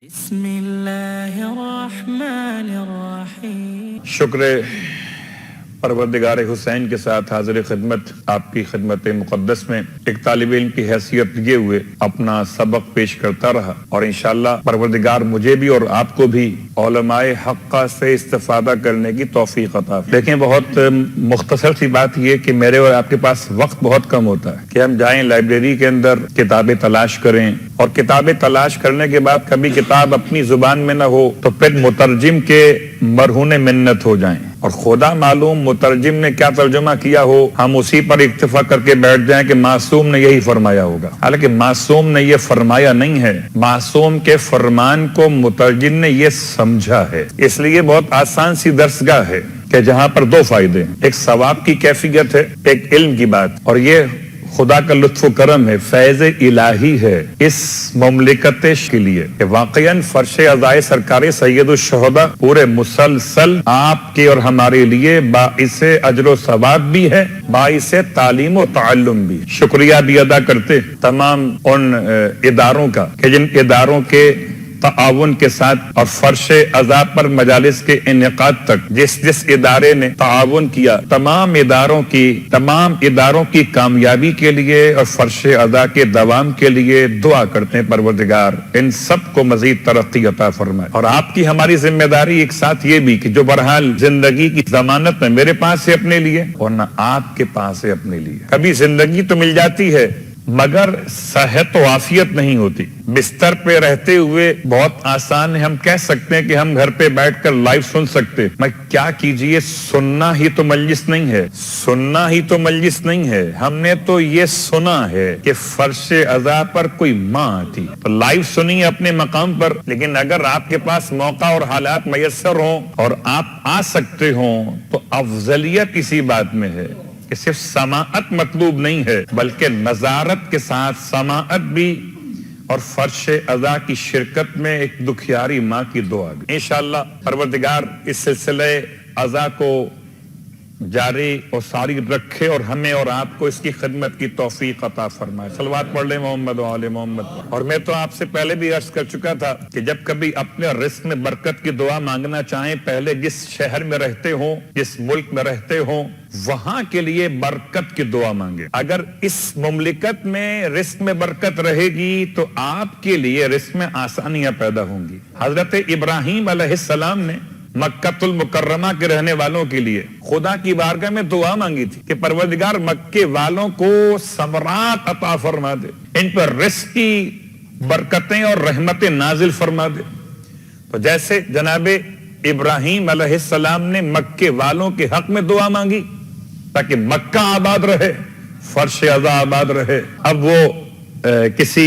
بسم اللہ الرحمن الرحیم۔ شکر پروردگار حسین کے ساتھ حاضر خدمت آپ کی خدمت مقدس میں ایک طالب علم کی حیثیت یہ ہوئے اپنا سبق پیش کرتا رہا، اور انشاءاللہ پروردگار مجھے بھی اور آپ کو بھی علماء حقہ سے استفادہ کرنے کی توفیق عطا فرمائے۔ دیکھیں، بہت مختصر سی بات یہ کہ میرے اور آپ کے پاس وقت بہت کم ہوتا ہے کہ ہم جائیں لائبریری کے اندر کتابیں تلاش کریں، اور کتابیں تلاش کرنے کے بعد کبھی کتاب اپنی زبان میں نہ ہو تو پھر مترجم کے مرہون منت ہو جائیں، اور خدا معلوم مترجم نے کیا ترجمہ کیا ہو، ہم اسی پر اکتفا کر کے بیٹھ جائیں کہ معصوم نے یہی فرمایا ہوگا۔ حالانکہ معصوم نے یہ فرمایا نہیں ہے، معصوم کے فرمان کو مترجم نے یہ سمجھا ہے۔ اس لیے بہت آسان سی درسگاہ ہے کہ جہاں پر دو فائدے ہیں، ایک ثواب کی کیفیت ہے، ایک علم کی بات، اور یہ خدا کا لطف و کرم ہے، فیض الہی ہے اس مملکت کے لیے کہ واقعاً فرش عزائے سرکار سید الشہداء پورے مسلسل آپ کے اور ہمارے لیے باعث اجر و ثواب بھی ہے، باعث تعلیم و تعلم بھی۔ شکریہ بھی ادا کرتے تمام ان اداروں کا کہ جن اداروں کے تعاون کے ساتھ اور فرش عزا پر مجالس کے انعقاد تک جس ادارے نے تعاون کیا، تمام اداروں کی کامیابی کے لیے اور فرش عزا کے دوام کے لیے دعا کرتے ہیں پروردگار ان سب کو مزید ترقی عطا فرمائے۔ اور آپ کی ہماری ذمہ داری ایک ساتھ یہ بھی کہ جو بہرحال زندگی کی ضمانت نہ میرے پاس ہے اپنے لیے اور نہ آپ کے پاس ہے اپنے لیے، کبھی زندگی تو مل جاتی ہے مگر صحت و عافیت نہیں ہوتی۔ بستر پہ رہتے ہوئے بہت آسان ہے، ہم کہہ سکتے ہیں کہ ہم گھر پہ بیٹھ کر لائیو سن سکتے، میں کیا کیجئے، سننا ہی تو مجلس نہیں ہے، ہم نے تو یہ سنا ہے کہ فرش عزا پر کوئی ماں تھی، تو لائیو سنیے اپنے مقام پر، لیکن اگر آپ کے پاس موقع اور حالات میسر ہوں اور آپ آ سکتے ہوں تو افضلیت اسی بات میں ہے کہ صرف سماعت مطلوب نہیں ہے بلکہ نظارت کے ساتھ سماعت بھی اور فرش عزا کی شرکت میں ایک دکھیاری ماں کی دعا بھی۔ انشاءاللہ پروردگار اس سلسلے عزا کو جاری اور ساری رکھے اور ہمیں اور آپ کو اس کی خدمت کی توفیق عطا فرمائے۔ صلوات پڑھ لیں محمد و آل محمد۔ اور میں تو آپ سے پہلے بھی عرض کر چکا تھا کہ جب کبھی اپنے رزق میں برکت کی دعا مانگنا چاہیں، پہلے جس شہر میں رہتے ہوں، جس ملک میں رہتے ہوں، وہاں کے لیے برکت کی دعا مانگے۔ اگر اس مملکت میں رزق میں برکت رہے گی تو آپ کے لیے رزق میں آسانیاں پیدا ہوں گی۔ حضرت ابراہیم علیہ السلام نے مکہ المکرمہ کے رہنے والوں کے لیے خدا کی بارگاہ میں دعا مانگی تھی کہ پروردگار مکے والوں کو ثمرات عطا فرما دے، ان پر رزق کی برکتیں اور رحمتیں نازل فرما دے۔ تو جیسے جناب ابراہیم علیہ السلام نے مکے والوں کے حق میں دعا مانگی تاکہ مکہ آباد رہے، فرش عزا آباد رہے، اب وہ کسی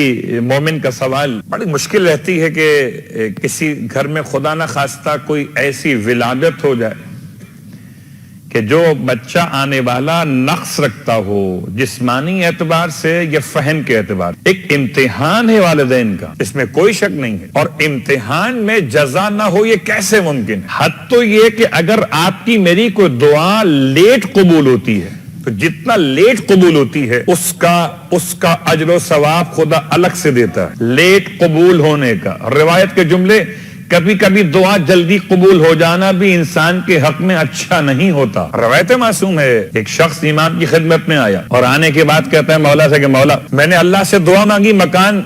مومن کا سوال بڑی مشکل رہتی ہے کہ کسی گھر میں خدا نہ خواستہ کوئی ایسی ولادت ہو جائے کہ جو بچہ آنے والا نقص رکھتا ہو، جسمانی اعتبار سے یا فہم کے اعتبار۔ ایک امتحان ہے والدین کا، اس میں کوئی شک نہیں ہے، اور امتحان میں جزا نہ ہو یہ کیسے ممکن ہے؟ حد تو یہ کہ اگر آپ کی میری کوئی دعا لیٹ قبول ہوتی ہے تو جتنا لیٹ قبول ہوتی ہے اس کا اجر و ثواب خدا الگ سے دیتا ہے۔ لیٹ قبول ہونے کا روایت کے جملے، کبھی کبھی دعا جلدی قبول ہو جانا بھی انسان کے حق میں اچھا نہیں ہوتا۔ روایت معصوم ہے، ایک شخص امام کی خدمت میں آیا اور آنے کے بعد کہتا ہے مولا سے کہ مولا میں نے اللہ سے دعا مانگی مکان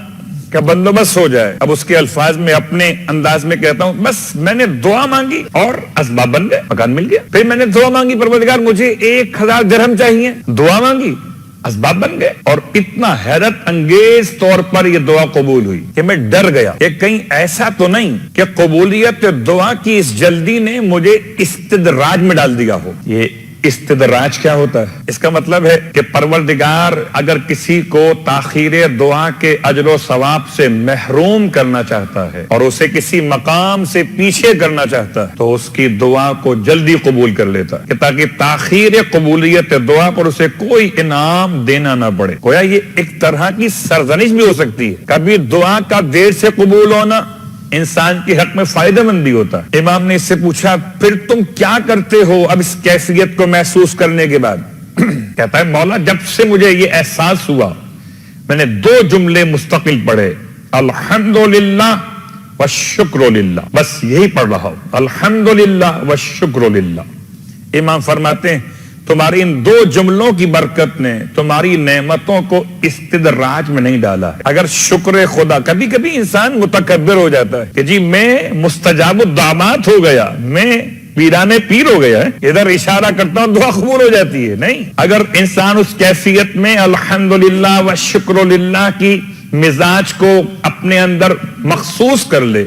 کا بندوبست ہو جائے۔ اب اس کے الفاظ میں اپنے انداز میں کہتا ہوں بس میں نے دعا مانگی اور اسباب بن گئے، مکان مل گیا۔ پھر میں نے دعا مانگی پروردگار مجھے 1000 درہم چاہیے، دعا مانگی، اسباب بن گئے۔ اور اتنا حیرت انگیز طور پر یہ دعا قبول ہوئی کہ میں ڈر گیا کہ کہیں ایسا تو نہیں کہ قبولیت دعا کی اس جلدی نے مجھے استدراج میں ڈال دیا ہو۔ یہ استدراج کیا ہوتا ہے؟ اس کا مطلب ہے کہ پروردگار اگر کسی کو تاخیر دعا کے اجر و ثواب سے محروم کرنا چاہتا ہے اور اسے کسی مقام سے پیچھے کرنا چاہتا ہے تو اس کی دعا کو جلدی قبول کر لیتا ہے، تاکہ تاخیر قبولیت دعا پر اسے کوئی انعام دینا نہ پڑے۔ گویا یہ ایک طرح کی سرزنش بھی ہو سکتی ہے، کبھی دعا کا دیر سے قبول ہونا انسان کے حق میں فائدہ مند بھی ہوتا ہے۔ امام نے اس سے پوچھا پھر تم کیا کرتے ہو اب اس کیفیت کو محسوس کرنے کے بعد؟ کہتا ہے مولا جب سے مجھے یہ احساس ہوا میں نے 2 جملے مستقل پڑھے، الحمدللہ वश्शुक्र लिल्लाह, बस यही पढ़ रहा हूं, अल्हम्दुलिल्लाह वश्शुक्र लिल्लाह। इमाम फरमाते हैं तुम्हारी इन दो जुमलों की बरकत ने तुम्हारी नेमतों को इस्तिदराज में नहीं डाला है। अगर शुक्र खुदा, कभी कभी इंसान मुतकब्बिर हो जाता है कि जी मैं मुस्तजाबुद्दामात हो गया, मैं पीराने पीर हो गया है, इधर इशारा करता हूं दुआ कबूल हो जाती है। नहीं, अगर इंसान उस कैफियत में अल्हम्दुलिल्लाह व शुक्र लिल्लाह की मिजाज को अपने अंदर मखसूस कर ले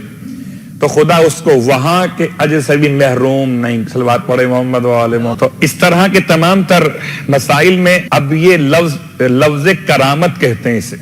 तो खुदा उसको वहां के अजर से भी महरूम नहीं। सलवात पढ़े मोहम्मद वाले मोहम्मद। तो इस तरह के तमाम तर मसाइल में अब ये लफ्ज करामत कहते हैं, इसे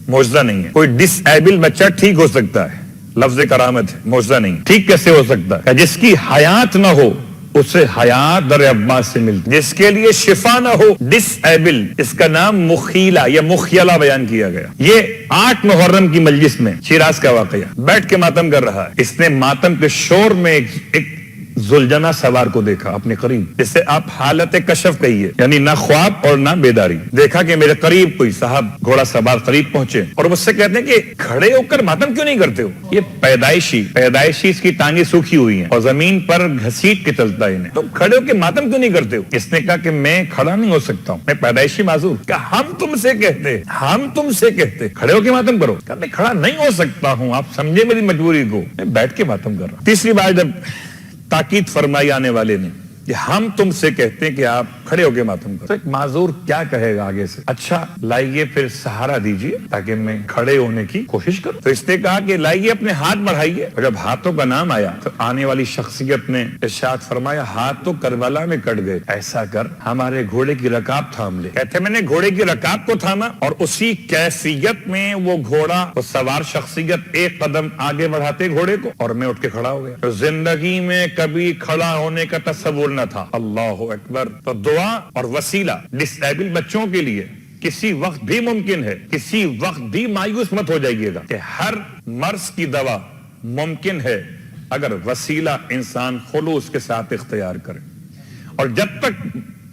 मौजज़ा नहीं है। कोई डिसेबल बच्चा ठीक हो सकता है, लफ्ज करामत है, मौजज़ा नहीं। ठीक कैसे हो सकता है? जिसकी हयात ना हो उसे हयात दर अब्बास से मिलती, जिसके लिए शिफा ना हो, डिसेबल, इसका नाम मुखीला या मुखियला बयान किया गया। ये 8 मुहर्रम की मजलिस में शिराज का वाकया, बैठ के मातम कर रहा है। इसने मातम के शोर में एक जुलझना सवार को देखा अपने करीब, जिसे आप हालत कशफ कहिए, यानी ना ख्वाब और ना बेदारी। देखा कि मेरे करीब कोई साहब घोड़ा सवार करीब पहुंचे और मुझसे कहते हैं कि खड़े होकर मातम क्यों नहीं करते हो? ये पैदाइशी इसकी टांगे सूखी हुई हैं और जमीन पर घसीट के चलता है इन्हें, तो खड़े होकर मातम क्यों नहीं करते हो? इसने कहा कि मैं खड़ा नहीं हो सकता हूँ, मैं पैदाइशी माजूर। हम तुमसे कहते खड़े होकर मातम करो। मैं खड़ा नहीं हो सकता हूँ, आप समझे मेरी मजबूरी को, मैं बैठ के मातम कर रहा हूँ। तीसरी बार जब ताकीद फरमाई आने वाले ने कि हम तुमसे कहते हैं कि आप खड़े होकर मातम करो, तो एक माजूर क्या कहेगा आगे से? अच्छा लाइए फिर सहारा दीजिए ताकि मैं खड़े होने की कोशिश करूं। तो इसने कहा कि लाइए अपने हाथ बढ़ाइए। और जब हाथों का नाम आया तो आने वाली शख्सियत ने इरशाद फरमाया, हाथ तो करबला में कट गए, ऐसा कर हमारे घोड़े की रकाब थाम ले। कहते मैंने घोड़े की रकाब को थामा और उसी कैफियत में वो घोड़ा, वो सवार शख्सियत एक कदम आगे बढ़ाते घोड़े को और मैं उठ के खड़ा हो गया। तो जिंदगी में कभी खड़ा होने का तस्वुर न था। अल्लाह अकबर। तो दुआ और वसीला डिसेबल बच्चों के लिए किसी वक्त भी मुमकिन है, किसी वक्त भी मायूस मत हो जाइएगा कि हर मर्ज की दवा मुमकिन है अगर वसीला इंसान खुलूस के साथ इख्तियार करे। और जब तक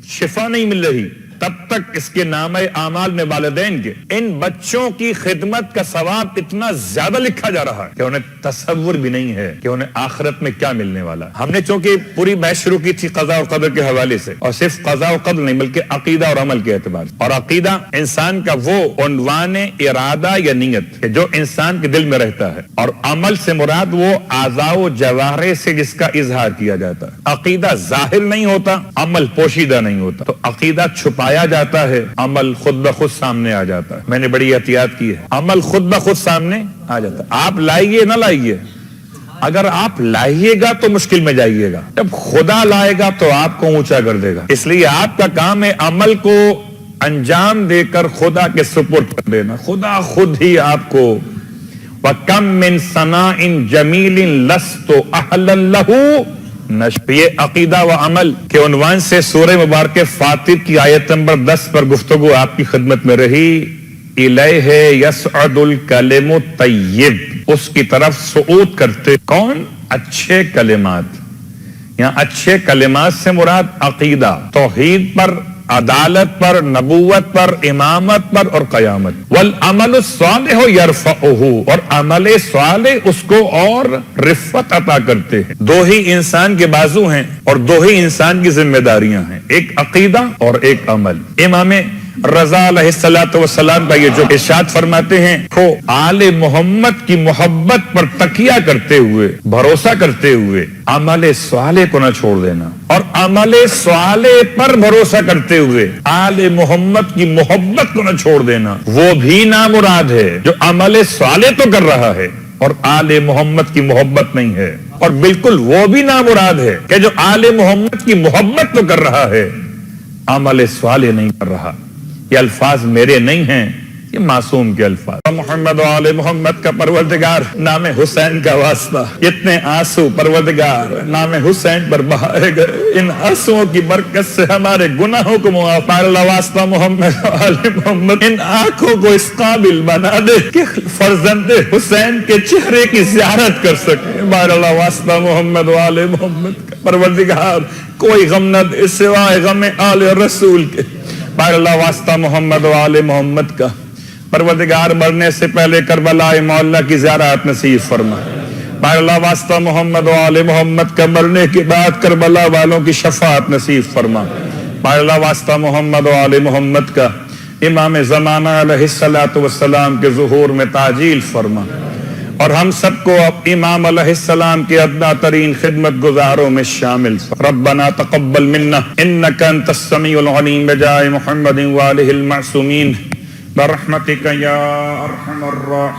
शिफा नहीं मिल रही तब तक इसके नामे आमाल में वालिदैन के इन बच्चों की खिदमत का सवाब इतना ज्यादा लिखा जा रहा है कि उन्हें तसव्वुर भी नहीं है कि उन्हें आखिरत में क्या मिलने वाला है। हमने चूंकि पूरी बहस शुरू की थी क़ज़ा और क़दर के हवाले से, और सिर्फ क़ज़ा और क़दर नहीं बल्कि अकीदा और अमल के एतबार से। और अकीदा इंसान का वो उन्वान इरादा या नियत जो इंसान के दिल में रहता है, और अमल से मुराद वो आज़ाओ जवारे से जिसका इजहार किया जाता है। अकीदा जाहिर नहीं होता, अमल पोशीदा नहीं होता। तो अकीदा छुपाया जाता है, अमल खुद ब खुद सामने आ जाता है। मैंने बड़ी एहतियात की है, अमल खुद ब खुद सामने आ जाता है। आप लाइए ना लाइए, अगर आप लाइएगा तो मुश्किल में जाइएगा, जब खुदा लाएगा तो आपको ऊंचा कर देगा। इसलिए आपका काम है अमल को अंजाम देकर खुदा के सुपुर्द कर देना। खुदा खुद ही आपको वकम मिन सनाइन जमीलिन लस्तु अहलन लहू नश्र। ये अकीदा व अमल के उन्वान से सूरह मुबारक फातिर की आयत नंबर 10 पर गुफ्तगू आपकी खिदमत में रही। इलैहि यसअदुल कलिमु तय्यिब, उसकी तरफ सुऊद करते कौन? अच्छे कलिमात। यहाँ अच्छे कलिमात से मुराद अकीदा, तौहीद पर, अदालत पर, नबूवत पर, इमामत पर और कयामत। वल अमल सालिह यरफअहु, और अमल सालिह उसको और रिफ़त अता करते हैं। दो ही इंसान के बाजू हैं और दो ही इंसान की जिम्मेदारियां हैं, एक अकीदा और एक अमल। इमाम रज़ा अलैहिस्सलातु वस्सलाम का ये जो इरशाद फरमाते हैं, को आले मोहम्मद की मोहब्बत पर तकिया करते हुए, भरोसा करते हुए अमल स्वाले को न छोड़ देना, और अमल स्वाले पर भरोसा करते हुए आले मोहम्मद की मोहब्बत को न छोड़ देना। वो भी नामुराद है जो अमल स्वाले तो कर रहा है और आले मोहम्मद की मोहब्बत नहीं है, और बिल्कुल वो भी नामुराद है कि जो आले मोहम्मद की मोहब्बत तो कर रहा है, अमल स्वाले नहीं कर रहा। ये अल्फाज मेरे नहीं हैं, ये मासूम के अल्फाज। मोहम्मद वाले मोहम्मद का परवरदिगार नाम हुसैन का वास्ता, इतने आंसू परवरदिगार नाम हुसैन पर बहाए गए, इन आंसुओं की बरकत से हमारे गुनाहों को मुआफ वास्ता मोहम्मद वाले मोहम्मद इन आंखों को इस काबिल बना दे कि फर्जंदे हुसैन के चेहरे की ज़ियारत कर सके। बारला वास्ता मोहम्मद वाले मोहम्मद का परवरदिगार कोई गम न दे सिवाय गम आले रसूल के। बारला वास्ता मोहम्मद वाले मोहम्मद का परवरदिगार मरने से पहले करबला मौला की ज़ियारत नसीब फरमा। اللہ واسطہ محمد و آل محمد کا مرنے کے بعد کربلا والوں کی شفاعت نصیب فرما. اللہ واسطہ محمد و آل محمد کا امام زمانہ علیہ الصلوۃ والسلام کے ظہور میں تعجیل فرما اور ہم سب کو امام علیہ السلام کی ادنا ترین خدمت گزاروں میں شامل فرما. ربنا تقبل منا انک انت السمیع العلیم بجاہ محمد و آلہ المعصومین برحمتک یا ارحم الراحمین.